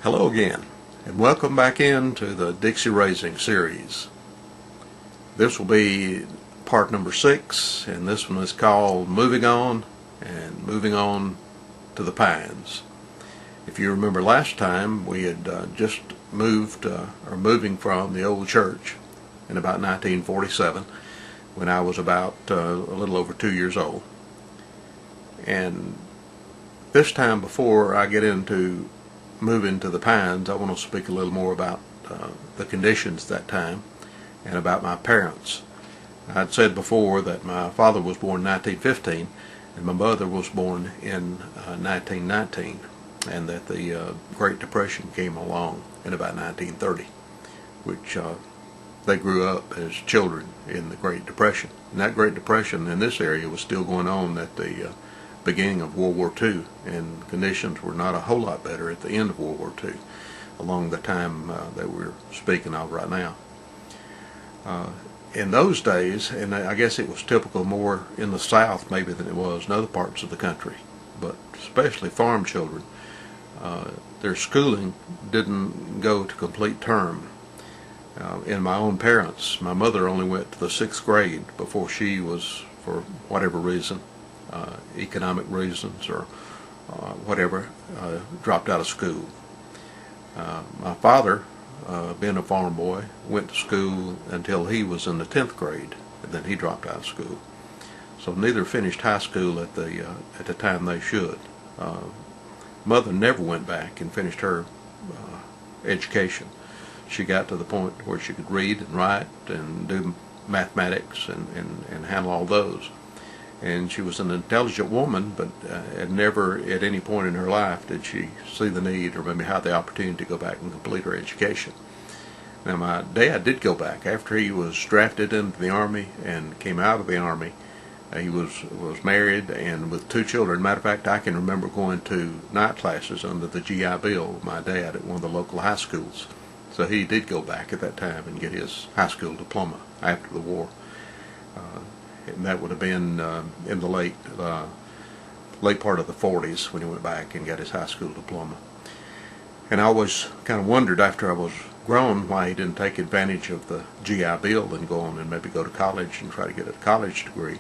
Hello again, and welcome back into the Dixie Raising series. This will be part number 6, and this one is called Moving On and Moving On to the Pines. If you remember last time, we had just moving from the old church in about 1947 when I was about a little over 2 years old. And this time, before I get into moving to the Pines, I want to speak a little more about the conditions that time and about my parents. I'd said before that my father was born in 1915 and my mother was born in 1919, and that the Great Depression came along in about 1930, which they grew up as children in the Great Depression. And that Great Depression in this area was still going on at the beginning of World War II, and conditions were not a whole lot better at the end of World War II, along the time that we're speaking of right now. In those days, and I guess it was typical more in the South maybe than it was in other parts of the country, but especially farm children, their schooling didn't go to complete term. In my own parents, my mother only went to the 6th grade before she was, for whatever reason, economic reasons or whatever, dropped out of school. My father, being a farm boy, went to school until he was in the 10th grade, and then he dropped out of school. So neither finished high school at the time they should. Mother never went back and finished her education. She got to the point where she could read and write and do mathematics and handle all those. And she was an intelligent woman, but had never at any point in her life did she see the need or maybe have the opportunity to go back and complete her education. Now, my dad did go back after he was drafted into the Army and came out of the Army. He was married and with 2 children. Matter of fact, I can remember going to night classes under the GI Bill with my dad at one of the local high schools. So he did go back at that time and get his high school diploma after the war. And that would have been in the late part of the 40s when he went back and got his high school diploma. And I always kind of wondered after I was grown why he didn't take advantage of the GI Bill and go on and maybe go to college and try to get a college degree.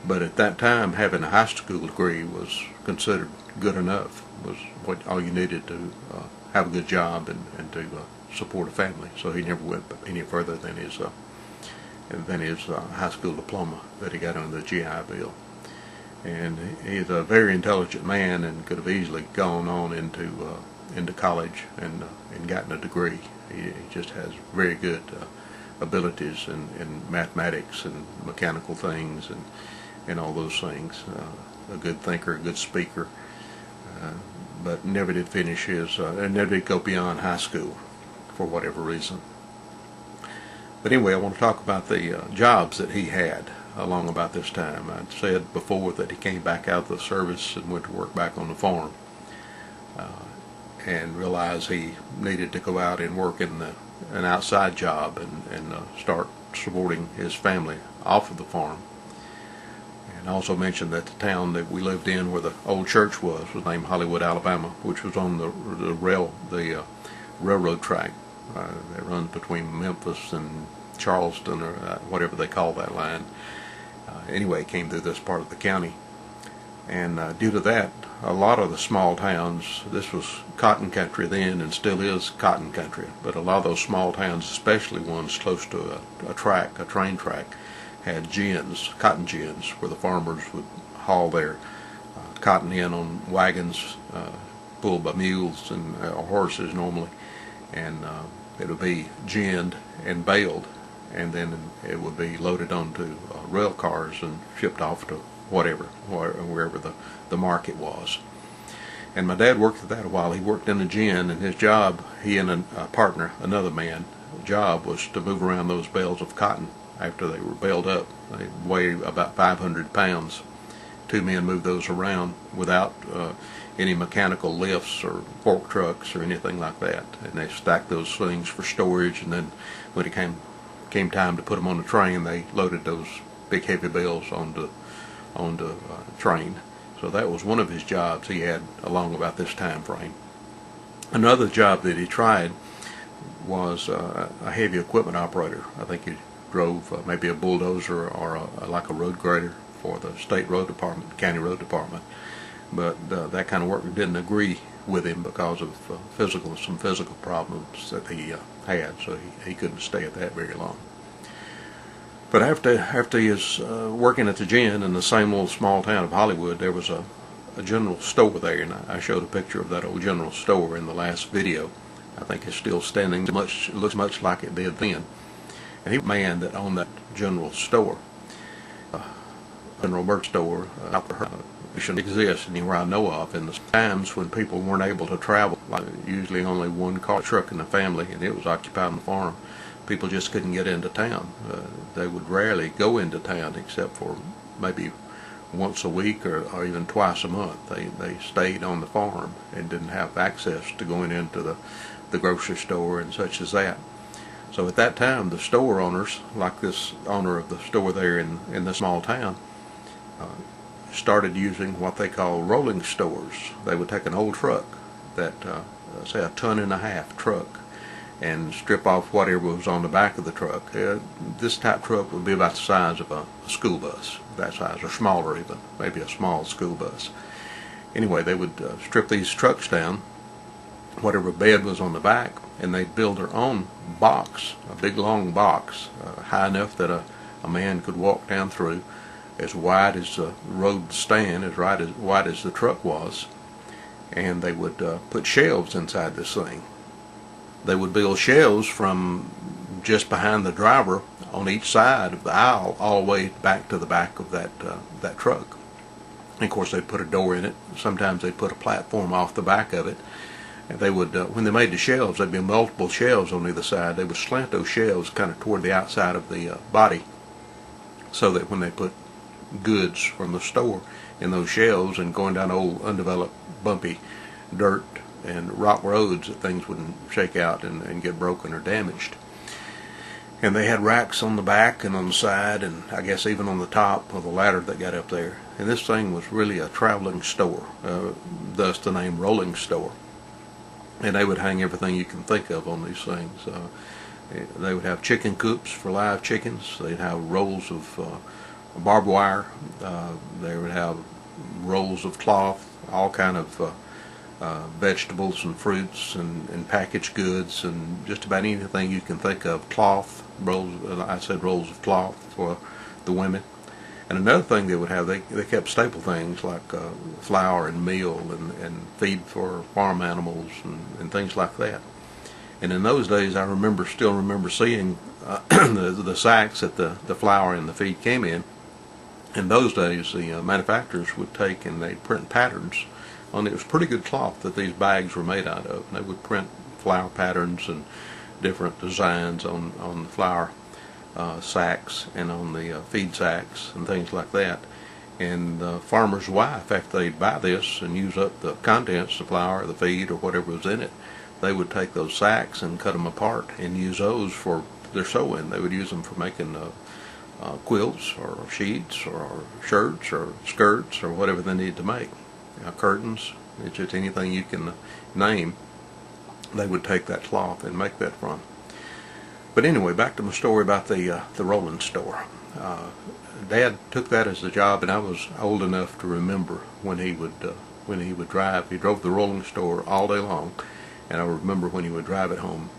But at that time, having a high school degree was considered good enough, was what all you needed to have a good job and to support a family. So he never went any further than his high school diploma that he got under the GI Bill. And he's a very intelligent man and could have easily gone on into college and gotten a degree. He just has very good abilities in mathematics and mechanical things and all those things. A good thinker, a good speaker, but never did finish his, and never did go beyond high school for whatever reason. But anyway, I want to talk about the jobs that he had along about this time. I'd said before that he came back out of the service and went to work back on the farm, and realized he needed to go out and work in an outside job and start supporting his family off of the farm. And I also mentioned that the town that we lived in, where the old church was named Hollywood, Alabama, which was on the railroad track that runs between Memphis and Charleston, or whatever they call that line. Anyway, it came through this part of the county. And due to that, a lot of the small towns, this was cotton country then and still is cotton country, but a lot of those small towns, especially ones close to a train track, had gins, cotton gins, where the farmers would haul their cotton in on wagons pulled by mules and horses normally, and it would be ginned and baled, and then it would be loaded onto rail cars and shipped off to wherever the market was. And my dad worked at that a while. He worked in a gin, and his job, he and a partner, another man, job was to move around those bales of cotton after they were baled up. They weigh about 500 pounds. 2 men moved those around without any mechanical lifts or fork trucks or anything like that. And they stacked those things for storage, and then when it came time to put them on the train, they loaded those big heavy bales onto train. So that was one of his jobs he had along about this time frame. Another job that he tried was a heavy equipment operator. I think he drove maybe a bulldozer or like a road grader for the state road department, county road department. But that kind of work didn't agree with him because of some physical problems that he had, so he couldn't stay at that very long. But after he was working at the gin in the same little small town of Hollywood, there was a general store there, and I showed a picture of that old general store in the last video. I think it's still standing. It looks much like it did then. And he was the man that owned that general store, general merch store. It shouldn't exist anywhere I know of. In the times when people weren't able to travel, like usually only one car truck in the family, and it was occupying the farm, people just couldn't get into town. They would rarely go into town except for maybe once a week or even twice a month. They stayed on the farm and didn't have access to going into the grocery store and such as that. So at that time, the store owners, like this owner of the store there in the small town, started using what they call rolling stores. They would take an old truck, that say a 1.5 ton truck, and strip off whatever was on the back of the truck. This type truck would be about the size of a school bus, that size, or smaller even, maybe a small school bus. Anyway, they would strip these trucks down, whatever bed was on the back, and they'd build their own box, a big long box, high enough that a man could walk down through, as wide as the road stand, as wide as the truck was, and they would put shelves inside this thing. They would build shelves from just behind the driver on each side of the aisle all the way back to the back of that truck. And of course, they'd put a door in it. Sometimes they'd put a platform off the back of it. And they would, when they made the shelves, there'd be multiple shelves on either side. They would slant those shelves kind of toward the outside of the body, so that when they put goods from the store in those shelves and going down old undeveloped bumpy dirt and rock roads, that things wouldn't shake out and get broken or damaged. And they had racks on the back and on the side, and I guess even on the top of the ladder that got up there. And this thing was really a traveling store, thus the name rolling store. And they would hang everything you can think of on these things. They would have chicken coops for live chickens. They'd have rolls of barbed wire. They would have rolls of cloth, all kind of vegetables and fruits and packaged goods and just about anything you can think of. Cloth, rolls, I said rolls of cloth for the women. And another thing they would have, they kept staple things like flour and meal and feed for farm animals and things like that. And in those days, I still remember seeing the sacks that the flour and the feed came in. In those days, the manufacturers would take and they'd print patterns on it. It was pretty good cloth that these bags were made out of. And they would print flour patterns and different designs on the flour sacks and on the feed sacks and things like that. And the farmer's wife, after they'd buy this and use up the contents, the flour, the feed, or whatever was in it, they would take those sacks and cut them apart and use those for their sewing. They would use them for making quilts or sheets or shirts or skirts or whatever they needed to make. Curtains, it's just anything you can name, they would take that cloth and make that from. But anyway, back to my story about the rolling store. Dad took that as a job, and I was old enough to remember when he would drive. He drove the rolling store all day long, and I remember when he would drive it home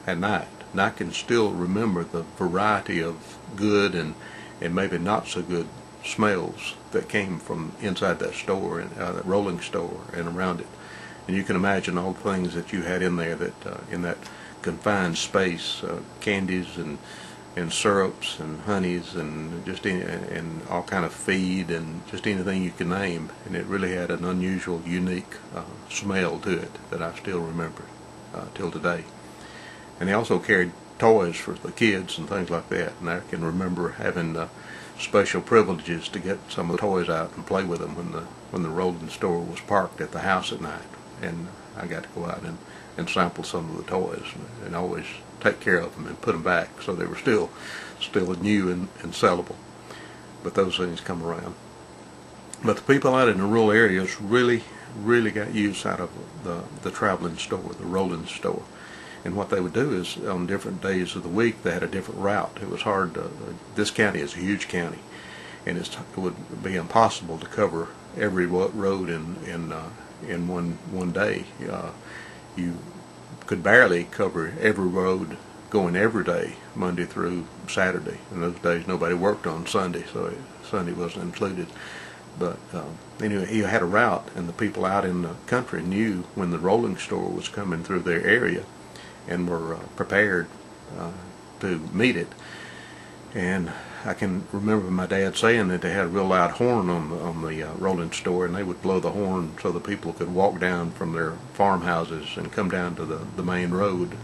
at night. And I can still remember the variety of good and maybe not so good smells that came from inside that store and that rolling store and around it. And you can imagine all the things that you had in there that in that confined space, candies and syrups and honeys and just and all kind of feed and just anything you can name. And it really had an unusual, unique smell to it that I still remember till today. And they also carried toys for the kids and things like that. And I can remember having special privileges to get some of the toys out and play with them when the rolling store was parked at the house at night. And I got to go out and sample some of the toys and always take care of them and put them back so they were still new and sellable. But those things come around. But the people out in the rural areas really really got use out of the traveling store, the rolling store. And what they would do is on different days of the week they had a different route. It was hard to, this county is a huge county, and it would be impossible to cover every road in one day. You could barely cover every road going every day, Monday through Saturday. In those days nobody worked on Sunday, so Sunday wasn't included. But anyway, he had a route, and the people out in the country knew when the rolling store was coming through their area and were prepared to meet it. And I can remember my dad saying that they had a real loud horn on the rolling store, and they would blow the horn so the people could walk down from their farmhouses and come down to the main road,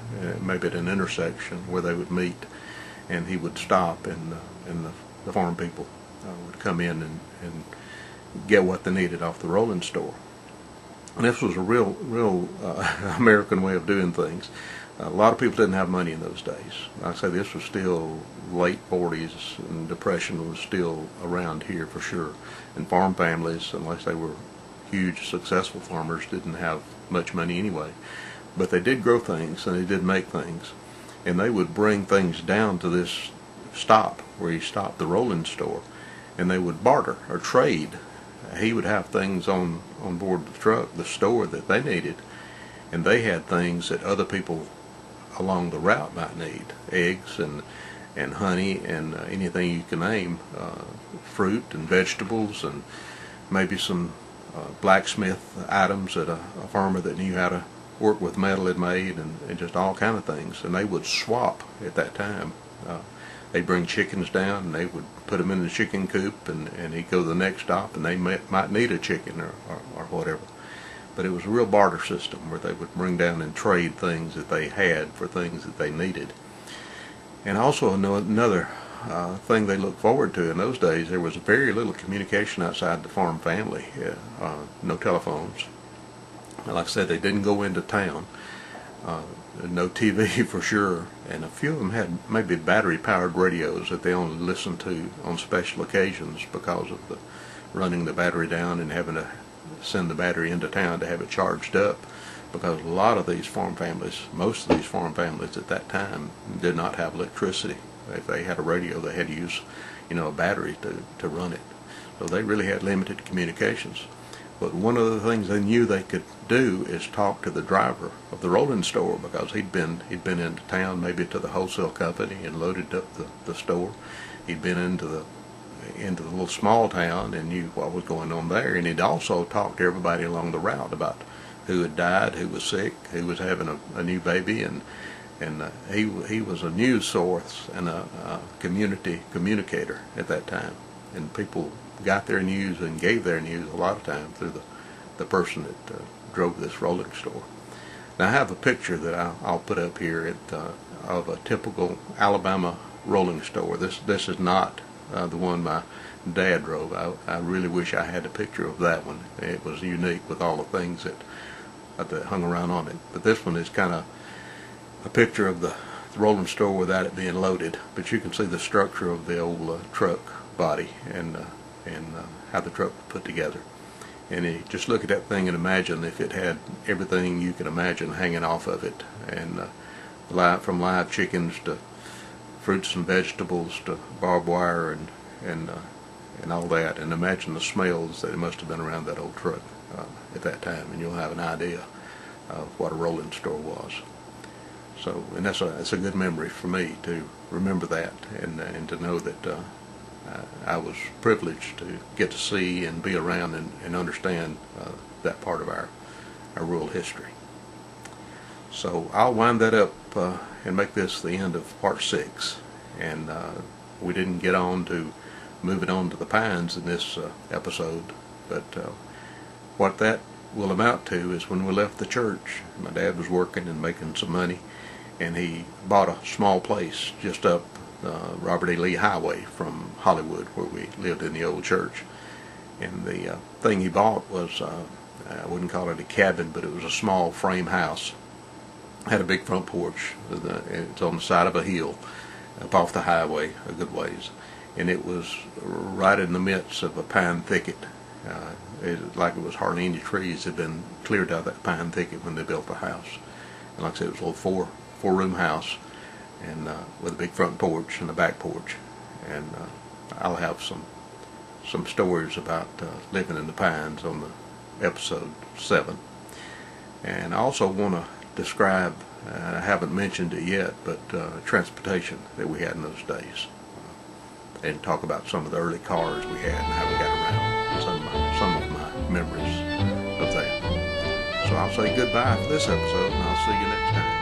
maybe at an intersection where they would meet, and he would stop, and the farm people would come in and get what they needed off the rolling store. And this was a real American way of doing things. A lot of people didn't have money in those days. Like I say, this was still late 40s, and depression was still around here for sure. And farm families, unless they were huge successful farmers, didn't have much money anyway. But they did grow things, and they did make things. And they would bring things down to this stop where he stopped the rolling store, and they would barter or trade. He would have things on board the truck, the store, that they needed, and they had things that other people along the route might need, eggs and honey and anything you can name, fruit and vegetables, and maybe some blacksmith items that a farmer that knew how to work with metal had made, and just all kind of things. And they would swap at that time. They'd bring chickens down, and they would put them in the chicken coop, and he'd go to the next stop, and they might need a chicken or whatever. But it was a real barter system where they would bring down and trade things that they had for things that they needed. And also another thing they looked forward to in those days, there was very little communication outside the farm family. No telephones. Like I said, they didn't go into town. No TV for sure, and a few of them had maybe battery-powered radios that they only listened to on special occasions because of the running the battery down and having to send the battery into town to have it charged up, because a lot of these farm families, most of these farm families at that time, did not have electricity. If they had a radio, they had to use, a battery to run it. So they really had limited communications. But one of the things they knew they could do is talk to the driver of the rolling store, because he'd been into town, maybe to the wholesale company, and loaded up the store. He'd been into the little small town and knew what was going on there, and he'd also talked to everybody along the route about who had died, who was sick, who was having a new baby, and he was a news source and a community communicator at that time, and people got their news and gave their news a lot of time through the person that drove this rolling store. Now I have a picture that I'll put up here of a typical Alabama rolling store. This is not the one my dad drove. I really wish I had a picture of that one. It was unique with all the things that hung around on it. But this one is kind of a picture of the rolling store without it being loaded. But you can see the structure of the old truck body and how the truck was put together. And you just look at that thing and imagine if it had everything you can imagine hanging off of it, and from live chickens to fruits and vegetables to barbed wire and all that. And imagine the smells that must have been around that old truck at that time, and you'll have an idea of what a rolling store was. So, and that's a good memory for me to remember that, and to know that I was privileged to get to see and be around and understand that part of our rural history. So I'll wind that up and make this the end of part 6. And we didn't get on to moving on to the pines in this episode, but what that will amount to is when we left the church, my dad was working and making some money, and he bought a small place just up Robert E. Lee Highway from Hollywood, where we lived in the old church. And the thing he bought was, I wouldn't call it a cabin, but it was a small frame house. Had a big front porch. It's on the side of a hill up off the highway a good ways, and it was right in the midst of a pine thicket. Like it was hardly any trees had been cleared out of that pine thicket when they built the house. And like I said, it was a little four-room house, and with a big front porch and a back porch. And I'll have some stories about living in the pines on the episode 7. And I also want to describe, I haven't mentioned it yet, but transportation that we had in those days, and talk about some of the early cars we had and how we got around, some of my memories of that. So I'll say goodbye for this episode, and I'll see you next time.